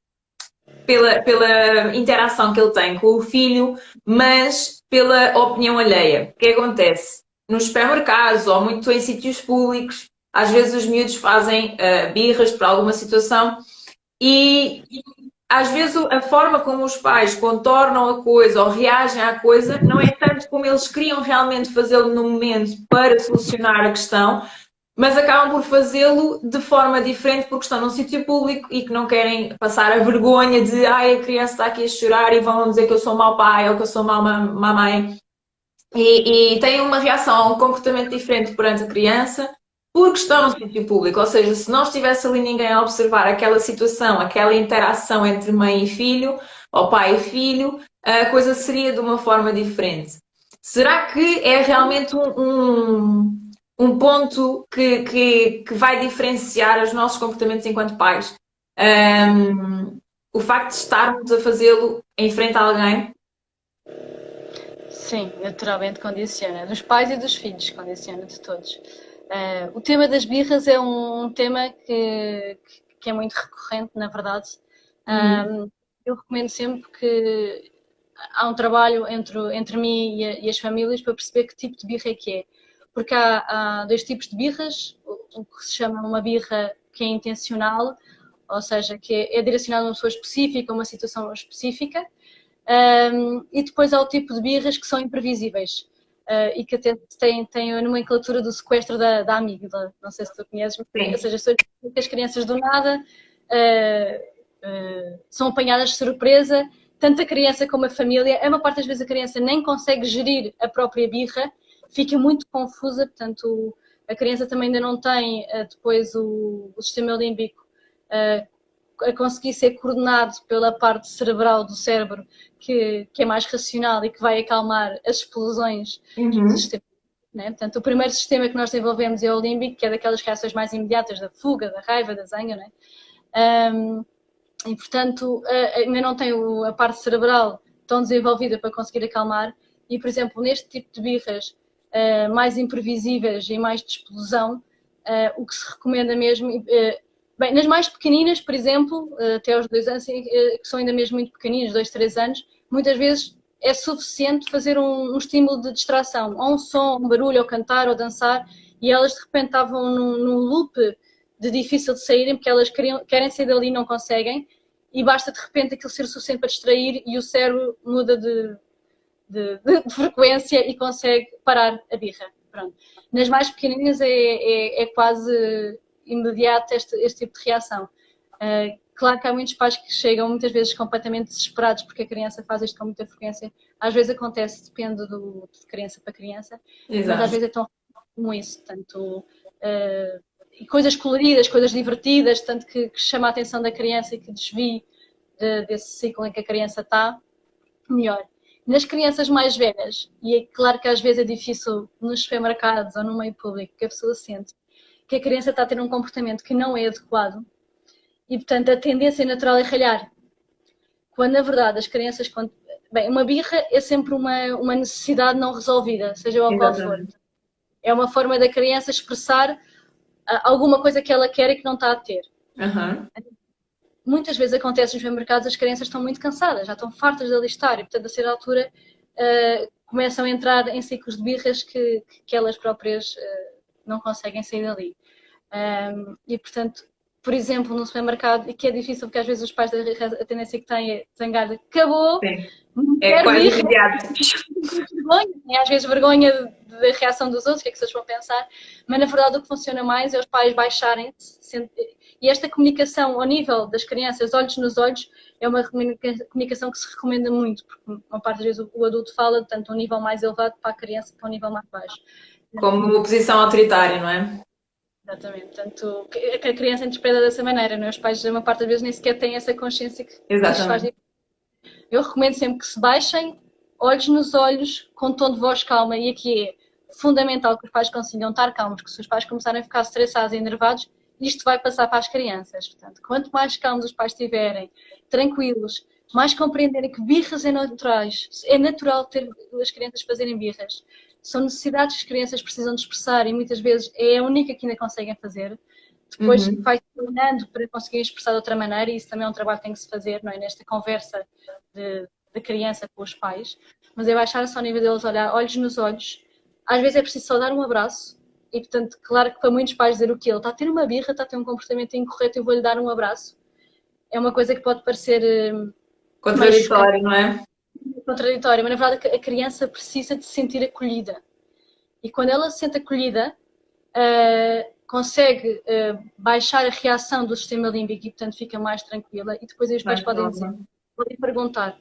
pela interação que ele tem com o filho, mas pela opinião alheia. O que acontece? Nos supermercados ou muito em sítios públicos, às vezes os miúdos fazem birras por alguma situação e às vezes a forma como os pais contornam a coisa ou reagem à coisa não é tanto como eles queriam realmente fazê-lo no momento para solucionar a questão, mas acabam por fazê-lo de forma diferente porque estão num sítio público e que não querem passar a vergonha de ai, a criança está aqui a chorar e vão dizer que eu sou mau pai ou que eu sou mau mamãe. E têm uma reação, um comportamento diferente perante a criança porque estão num sítio público. Ou seja, se não estivesse ali ninguém a observar aquela situação, aquela interação entre mãe e filho, ou pai e filho, a coisa seria de uma forma diferente. Será que é realmente um ponto que vai diferenciar os nossos comportamentos enquanto pais? O facto de estarmos a fazê-lo em frente a alguém? Sim, naturalmente condiciona. Dos pais e dos filhos, condiciona de todos. O tema das birras é um tema que é muito recorrente, na verdade. Eu recomendo sempre que há um trabalho entre mim e as famílias para perceber que tipo de birra é que é. Porque há dois tipos de birras, o que se chama uma birra que é intencional, ou seja, que é direcionada a uma pessoa específica, a uma situação específica, e depois há o tipo de birras que são imprevisíveis. E que até tem a nomenclatura do sequestro da amígdala, não sei se tu conheces, ou seja, as crianças do nada são apanhadas de surpresa, tanto a criança como a família. A maior parte das vezes a criança nem consegue gerir a própria birra, fica muito confusa, portanto a criança também ainda não tem depois o sistema límbico a conseguir ser coordenado pela parte cerebral do cérebro que é mais racional e que vai acalmar as explosões do sistema. Né? Portanto, o primeiro sistema que nós desenvolvemos é o límbico, que é daquelas reações mais imediatas da fuga, da raiva, da zanga, né? E portanto ainda não tem a parte cerebral tão desenvolvida para conseguir acalmar e, por exemplo, neste tipo de birras mais imprevisíveis e mais de explosão, o que se recomenda mesmo... Bem, nas mais pequeninas, por exemplo, até aos 2 anos, que são ainda mesmo muito pequeninas, 2, 3 anos, muitas vezes é suficiente fazer um estímulo de distração, ou um som, um barulho, ou cantar, ou dançar, e elas de repente estavam num loop de difícil de saírem, porque elas querem sair dali e não conseguem, e basta de repente aquilo ser o suficiente para distrair e o cérebro muda de frequência e consegue parar a birra. Pronto. Nas mais pequeninas é quase imediato este tipo de reação. Claro que há muitos pais que chegam muitas vezes completamente desesperados porque a criança faz isto com muita frequência. Às vezes acontece, depende de criança para criança, mas às vezes é tão como isso. Tanto, e coisas coloridas, coisas divertidas, tanto que chama a atenção da criança e que desvie desse ciclo em que a criança está, melhor. Nas crianças mais velhas, e é claro que às vezes é difícil nos supermercados ou no meio público que a pessoa sente que a criança está a ter um comportamento que não é adequado e, portanto, a tendência natural é ralhar. Quando, na verdade, as crianças... Bem, uma birra é sempre uma necessidade não resolvida, seja o qual for. É uma forma da criança expressar alguma coisa que ela quer e que não está a ter. Muitas vezes acontece nos supermercados, as crianças estão muito cansadas, já estão fartas de alistar e, portanto, a certa altura começam a entrar em ciclos de birras que elas próprias não conseguem sair dali. E, portanto, por exemplo, no supermercado, e que é difícil porque às vezes os pais a tendência que têm é zangar, acabou, Sim. É quase imediato. Vergonha, e às vezes vergonha da reação dos outros, o que é que vocês vão pensar, mas na verdade o que funciona mais é os pais baixarem-se, e esta comunicação ao nível das crianças, olhos nos olhos, é uma comunicação que se recomenda muito, porque uma parte das vezes o adulto fala tanto a um nível mais elevado para a criança que a um nível mais baixo. Como uma posição autoritária, não é? Exatamente, portanto, que a criança interpreta dessa maneira, não é? Os pais, uma parte das vezes, nem sequer têm essa consciência que isto faz. Eu recomendo sempre que se baixem, olhos nos olhos, com um tom de voz calma, e aqui é fundamental que os pais consigam estar calmos, porque se os pais começarem a ficar estressados e enervados, isto vai passar para as crianças. Portanto, quanto mais calmos os pais estiverem, tranquilos, mais compreenderem que birras é naturais, é natural ter as crianças fazerem birras. São necessidades que as crianças precisam de expressar e muitas vezes é a única que ainda conseguem fazer. Depois vai treinando para conseguir expressar de outra maneira, e isso também é um trabalho que tem que se fazer, não é? Nesta conversa de criança com os pais, mas é baixar-se ao nível deles, olhar olhos nos olhos. Às vezes é preciso só dar um abraço, e portanto, claro que para muitos pais dizer o que ele está a ter uma birra, está a ter um comportamento incorreto, eu vou-lhe dar um abraço, é uma coisa que pode parecer contraditório, não é? Contraditório, mas na verdade a criança precisa de se sentir acolhida, e quando ela se sente acolhida, consegue baixar a reação do sistema límbico e portanto fica mais tranquila, e depois os pais podem dizer, podem perguntar,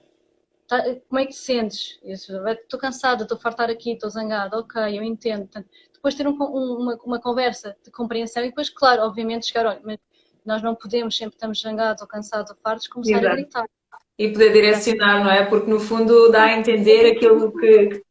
como é que te sentes? Estou cansada, estou a fartar aqui, estou zangada, ok, eu entendo. Portanto, depois ter uma conversa de compreensão e depois, claro, obviamente chegar, olha, mas nós não podemos, sempre estamos zangados ou cansados ou fartos, começar a gritar. E poder direcionar, não é? Porque no fundo dá a entender aquilo que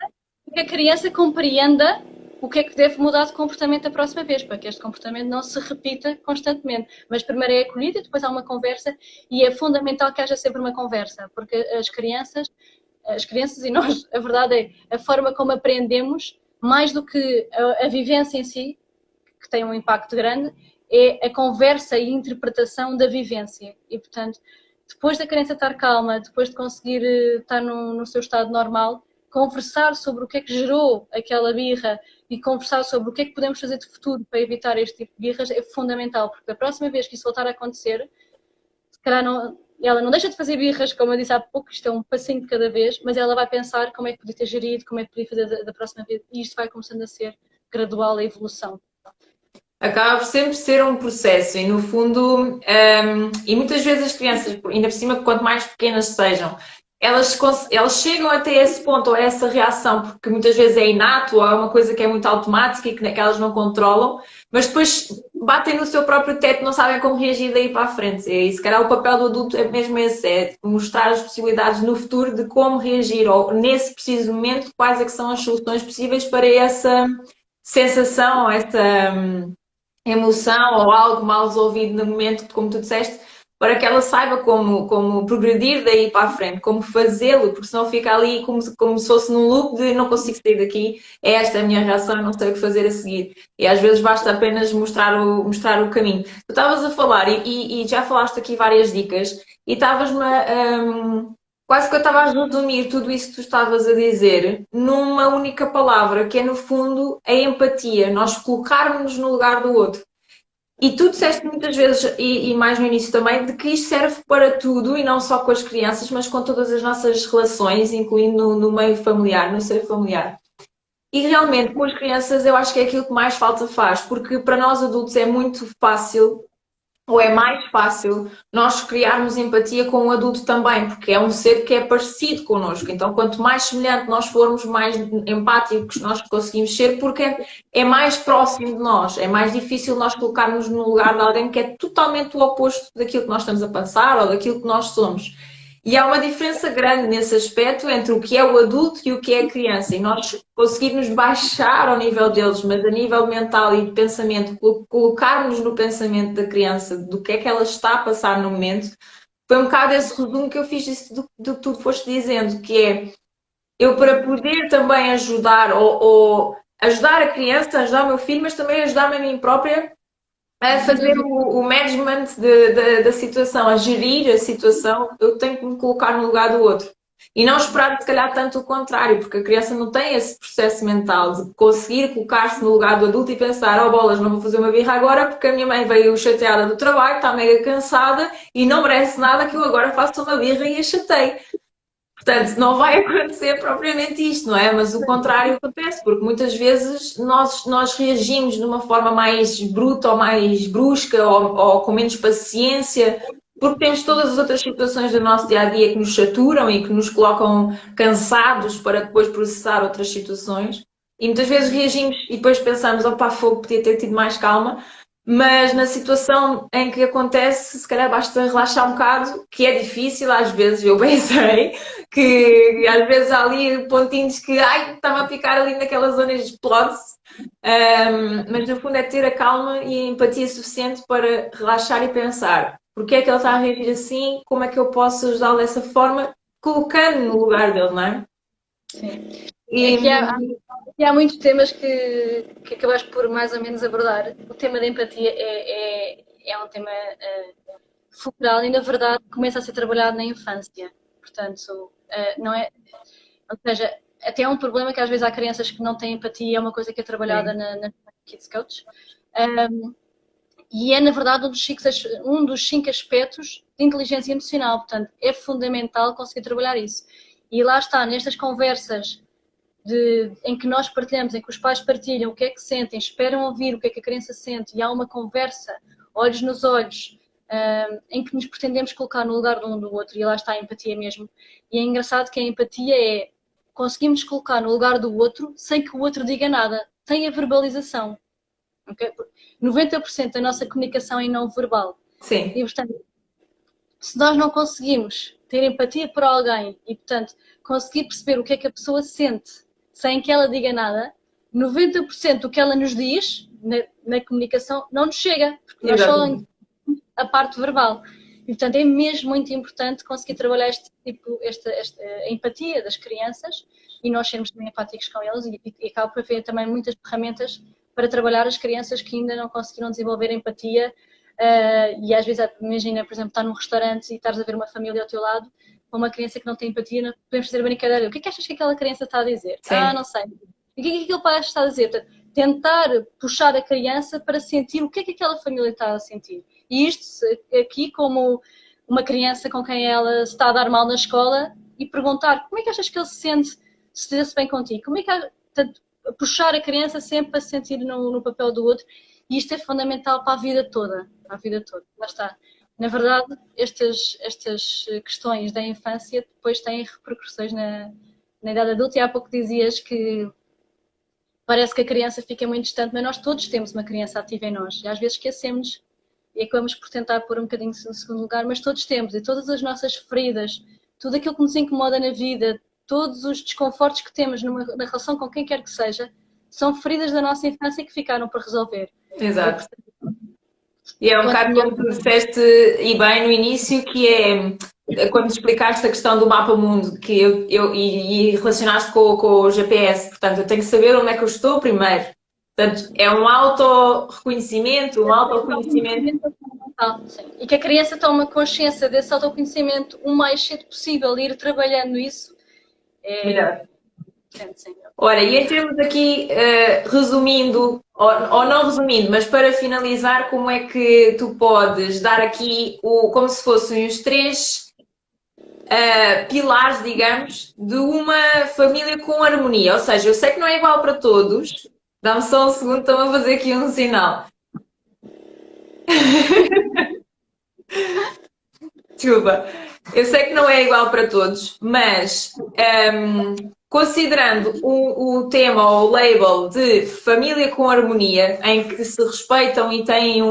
Acaba por sempre ser um processo e no fundo, e muitas vezes as crianças, ainda por cima, quanto mais pequenas sejam, elas chegam até esse ponto, ou a essa reação, porque muitas vezes é inato ou é uma coisa que é muito automática e que elas não controlam, mas depois batem no seu próprio teto, não sabem como reagir daí para a frente. E se calhar o papel do adulto é mesmo esse, é mostrar as possibilidades no futuro de como reagir, ou nesse preciso momento, quais é que são as soluções possíveis para essa sensação, essa emoção ou algo mal resolvido no momento, como tu disseste, para que ela saiba como progredir daí para a frente, como fazê-lo, porque senão fica ali como se fosse num loop de não consigo sair daqui, é esta a minha reação, não sei o que fazer a seguir. E às vezes basta apenas mostrar o caminho. Tu estavas a falar e já falaste aqui várias dicas e estavas-me quase que eu estava a resumir tudo isso que tu estavas a dizer numa única palavra, que é no fundo a empatia, nós colocarmos-nos no lugar do outro. E tu disseste muitas vezes, e mais no início também, de que isto serve para tudo, e não só com as crianças, mas com todas as nossas relações, incluindo no meio familiar, no seio familiar. E realmente, com as crianças, eu acho que é aquilo que mais falta faz, porque para nós adultos é muito fácil, ou é mais fácil, nós criarmos empatia com o adulto também, porque é um ser que é parecido connosco. Então, quanto mais semelhante nós formos, mais empáticos nós conseguimos ser, porque é mais próximo de nós. É mais difícil nós colocarmos no lugar de alguém que é totalmente o oposto daquilo que nós estamos a passar ou daquilo que nós somos. E há uma diferença grande nesse aspecto entre o que é o adulto e o que é a criança. E nós conseguirmos baixar ao nível deles, mas a nível mental e de pensamento, colocarmos no pensamento da criança do que é que ela está a passar no momento, foi um bocado esse resumo que eu fiz do que tu foste dizendo, que é eu para poder também ajudar, ou ajudar a criança, ajudar o meu filho, mas também ajudar-me a mim própria a fazer o management da situação, a gerir a situação, eu tenho que me colocar no lugar do outro. E não esperar, se calhar, tanto o contrário, porque a criança não tem esse processo mental de conseguir colocar-se no lugar do adulto e pensar: oh bolas, não vou fazer uma birra agora porque a minha mãe veio chateada do trabalho, está mega cansada e não merece nada que eu agora faça uma birra e a chatei. Portanto, não vai acontecer propriamente isto, não é? Mas o contrário acontece, porque muitas vezes nós reagimos de uma forma mais bruta ou mais brusca ou com menos paciência, porque temos todas as outras situações do nosso dia a dia que nos saturam e que nos colocam cansados para depois processar outras situações. E muitas vezes reagimos e depois pensamos: opá, fogo, podia ter tido mais calma. Mas na situação em que acontece, se calhar basta relaxar um bocado, que é difícil às vezes, eu bem sei, que às vezes há ali pontinhos que, ai, estava a ficar ali naquela zona e explode-se. Mas no fundo é ter a calma e a empatia suficiente para relaxar e pensar: porque é que ele está a reagir assim, como é que eu posso ajudá-lo dessa forma, colocando no lugar dele, não é? Sim. E, Há muitos temas que acabaste por mais ou menos abordar. O tema da empatia é um tema fulcral e, na verdade, começa a ser trabalhado na infância. Portanto, não é. Ou seja, até é um problema que às vezes há crianças que não têm empatia, é uma coisa que é trabalhada na Kids Coach. E é, na verdade, um dos 5 aspectos de inteligência emocional. Portanto, é fundamental conseguir trabalhar isso. E lá está, nestas conversas em que nós partilhamos, em que os pais partilham o que é que sentem, esperam ouvir o que é que a criança sente, e há uma conversa, olhos nos olhos, em que nos pretendemos colocar no lugar de um do outro, e lá está a empatia mesmo. E é engraçado que a empatia é conseguimos colocar no lugar do outro sem que o outro diga nada, sem a verbalização. Okay? 90% da nossa comunicação é não verbal. sim. E, portanto, se nós não conseguimos ter empatia por alguém e, portanto, conseguir perceber o que é que a pessoa sente sem que ela diga nada, 90% do que ela nos diz na comunicação não nos chega, porque nós só a parte verbal. E, portanto, é mesmo muito importante conseguir trabalhar esta empatia das crianças e nós sermos também empáticos com eles e acaba por haver também muitas ferramentas para trabalhar as crianças que ainda não conseguiram desenvolver empatia. E às vezes, imagina, por exemplo, estar num restaurante e estares a ver uma família ao teu lado com uma criança que não tem empatia, podemos fazer a brincadeira. O que é que achas que aquela criança está a dizer? Sim. Ah, não sei. E o que é que aquele pai está a dizer? Portanto, tentar puxar a criança para sentir o que é que aquela família está a sentir. E isto aqui como uma criança com quem ela está a dar mal na escola e perguntar como é que achas que ele se sente se estivesse bem contigo? Como é que portanto, puxar a criança sempre para se sentir no papel do outro. E isto é fundamental para a vida toda. Para a vida toda. Lá está. Na verdade, estas questões da infância depois têm repercussões na idade adulta. E há pouco dizias que parece que a criança fica muito distante, mas nós todos temos uma criança ativa em nós. E às vezes esquecemos e acabamos por tentar pôr um bocadinho no segundo lugar, mas todos temos. E todas as nossas feridas, tudo aquilo que nos incomoda na vida, todos os desconfortos que temos na relação com quem quer que seja, são feridas da nossa infância que ficaram por resolver. Exato. E é um bocado como tu disseste, e bem no início, que é quando explicaste a questão do mapa mundo e relacionaste com o GPS. Portanto, eu tenho que saber onde é que eu estou primeiro. Portanto, é um auto-reconhecimento, um autoconhecimento. E que a criança tome consciência desse autoconhecimento o mais cedo possível e ir trabalhando isso. Melhor. Ora, e em termos aqui, resumindo, ou não resumindo, mas para finalizar, como é que tu podes dar aqui, como se fossem os 3 pilares, digamos, de uma família com harmonia? Ou seja, eu sei que não é igual para todos. Dá-me só um segundo, estão a fazer aqui um sinal. Desculpa. Eu sei que não é igual para todos, mas considerando o tema ou o label de família com harmonia, em que se respeitam e têm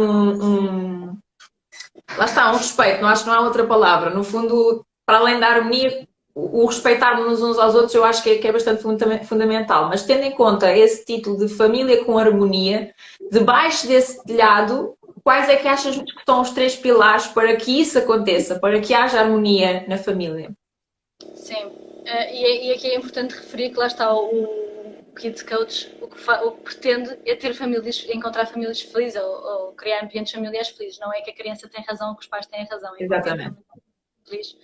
lá está, um respeito, não acho que não há outra palavra. No fundo, para além da harmonia, o respeitarmos uns aos outros eu acho que é bastante fundamental. Mas tendo em conta esse título de família com harmonia, debaixo desse telhado, quais é que achas que estão os 3 pilares para que isso aconteça, para que haja harmonia na família? Sim, e aqui é importante referir que lá está o Kids Coach, o que pretende é ter famílias, encontrar famílias felizes ou criar ambientes familiares felizes. Não é que a criança tem razão ou que os pais têm razão. Exatamente. Feliz.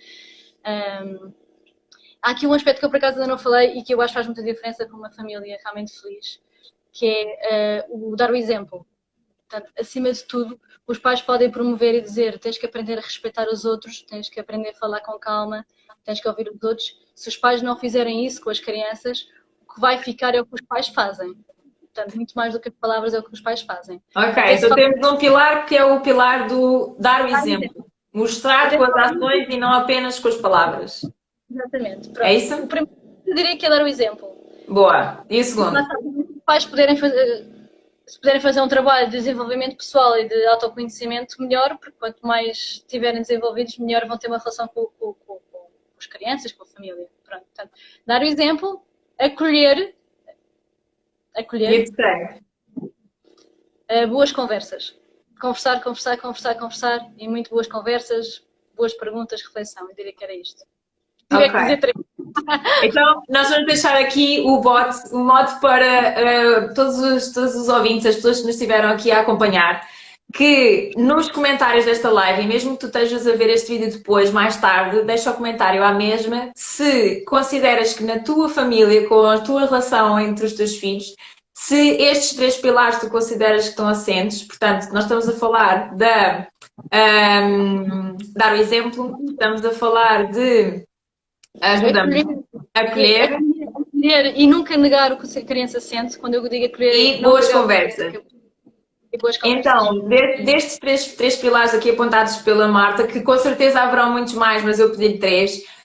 há aqui um aspecto que eu por acaso ainda não falei e que eu acho que faz muita diferença com uma família realmente feliz, que é o dar o exemplo. Portanto, acima de tudo, os pais podem promover e dizer: tens que aprender a respeitar os outros, tens que aprender a falar com calma, tens que ouvir os outros. Se os pais não fizerem isso com as crianças, o que vai ficar é o que os pais fazem. Portanto, muito mais do que as palavras é o que os pais fazem. Ok, então temos um pilar que é o pilar do dar o exemplo. Mostrar com as ações e não apenas com as palavras. Exatamente. Pronto. É isso? O primeiro, eu diria que é dar o exemplo. Boa. E o segundo? Os pais poderem fazer, se puderem fazer um trabalho de desenvolvimento pessoal e de autoconhecimento, melhor, porque quanto mais estiverem desenvolvidos, melhor vão ter uma relação com as crianças, com a família. Pronto. Portanto, dar o exemplo, acolher boas conversas. Conversar e muito boas conversas, boas perguntas, reflexão. Eu diria que era isto. Ok. Então, nós vamos deixar aqui o modo para todos os ouvintes, as pessoas que nos estiveram aqui a acompanhar, que nos comentários desta live, e mesmo que tu estejas a ver este vídeo depois, mais tarde, deixa o comentário à mesma se consideras que na tua família, com a tua relação entre os teus filhos, se estes 3 pilares tu consideras que estão assentes. Portanto, nós estamos a falar de dar o exemplo, estamos a falar de ajuda-me a acolher e nunca negar o que a criança sente. Quando eu digo acolher, e boas conversas. Então, destes três pilares aqui apontados pela Marta, que com certeza haverão muitos mais, mas eu pedi 3,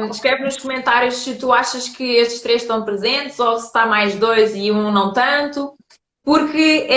escreve nos comentários se tu achas que estes 3 estão presentes ou se está mais 2 e um não tanto. Porque,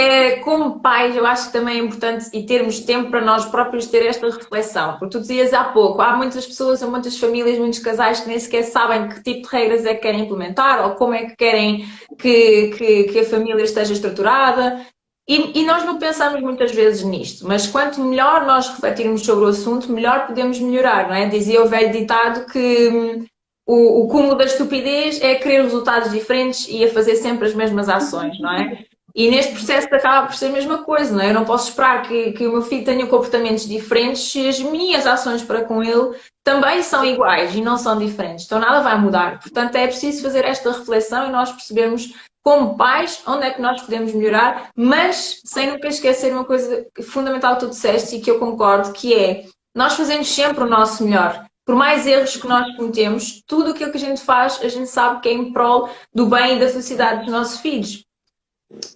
como pais, eu acho que também é importante e termos tempo para nós próprios ter esta reflexão. Porque tu dizias há pouco, há muitas pessoas, há muitas famílias, muitos casais que nem sequer sabem que tipo de regras é que querem implementar ou como é que querem que a família esteja estruturada. E nós não pensamos muitas vezes nisto, mas quanto melhor nós refletirmos sobre o assunto, melhor podemos melhorar, não é? Dizia o velho ditado que o cúmulo da estupidez é querer resultados diferentes e a fazer sempre as mesmas ações, não é? E neste processo acaba por ser a mesma coisa, não é? Eu não posso esperar que o meu filho tenha comportamentos diferentes se as minhas ações para com ele também são iguais e não são diferentes. Então nada vai mudar. Portanto, é preciso fazer esta reflexão e nós percebermos, como pais, onde é que nós podemos melhorar, mas sem nunca esquecer uma coisa fundamental que tu disseste e que eu concordo, que é, nós fazemos sempre o nosso melhor. Por mais erros que nós cometemos, tudo aquilo que a gente faz, a gente sabe que é em prol do bem e da felicidade dos nossos filhos.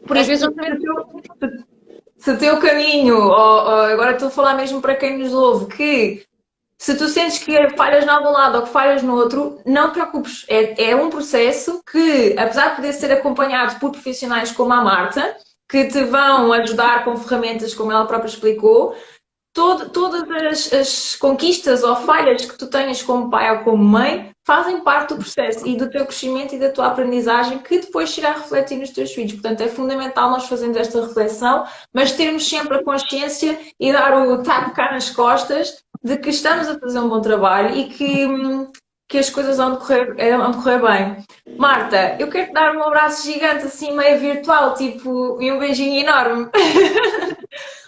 Por isso, se o teu caminho, ou agora estou a falar mesmo para quem nos ouve, que se tu sentes que falhas em algum lado ou que falhas no outro, não te preocupes. É um processo que, apesar de poder ser acompanhado por profissionais como a Marta, que te vão ajudar com ferramentas, como ela própria explicou, todas as conquistas ou falhas que tu tenhas como pai ou como mãe fazem parte do processo e do teu crescimento e da tua aprendizagem, que depois se irá refletir nos teus filhos. Portanto, é fundamental nós fazermos esta reflexão, mas termos sempre a consciência e dar o tap cá nas costas de que estamos a fazer um bom trabalho e que as coisas vão decorrer bem. Marta, eu quero te dar um abraço gigante, assim meio virtual, tipo, e um beijinho enorme.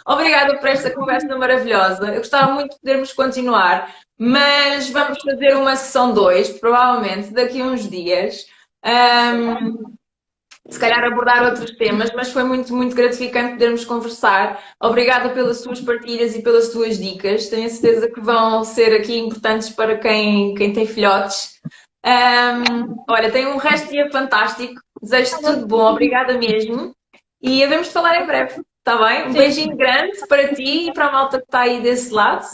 Obrigada por esta conversa maravilhosa. Eu gostava muito de podermos continuar, mas vamos fazer uma sessão 2, provavelmente daqui a uns dias. Se calhar abordar outros temas, mas foi muito, muito gratificante podermos conversar. Obrigada pelas suas partilhas e pelas suas dicas. Tenho a certeza que vão ser aqui importantes para quem tem filhotes. Olha, tenho um resto de dia fantástico. Desejo-te tudo bom. Obrigada mesmo. E havemos de falar em breve. Está bem? Um beijinho grande para ti e para a malta que está aí desse lado.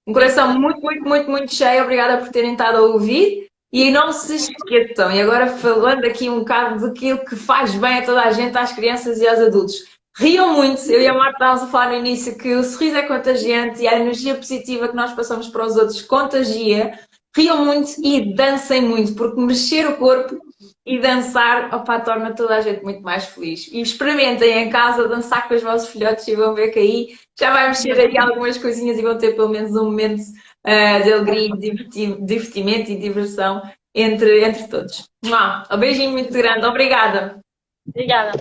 Um coração muito, muito, muito, muito cheio. Obrigada por terem estado a ouvir. E não se esqueçam, e agora falando aqui um bocado daquilo que faz bem a toda a gente, às crianças e aos adultos. Riam muito. Eu e a Marta estávamos a falar no início que o sorriso é contagiante e a energia positiva que nós passamos para os outros contagia. Riam muito e dancem muito, porque mexer o corpo e dançar, opa, torna toda a gente muito mais feliz. E experimentem em casa dançar com os vossos filhotes e vão ver que aí já vai mexer aí algumas coisinhas e vão ter pelo menos um momento de alegria, divertimento e diversão entre todos. Um beijinho muito grande. Obrigada. Obrigada.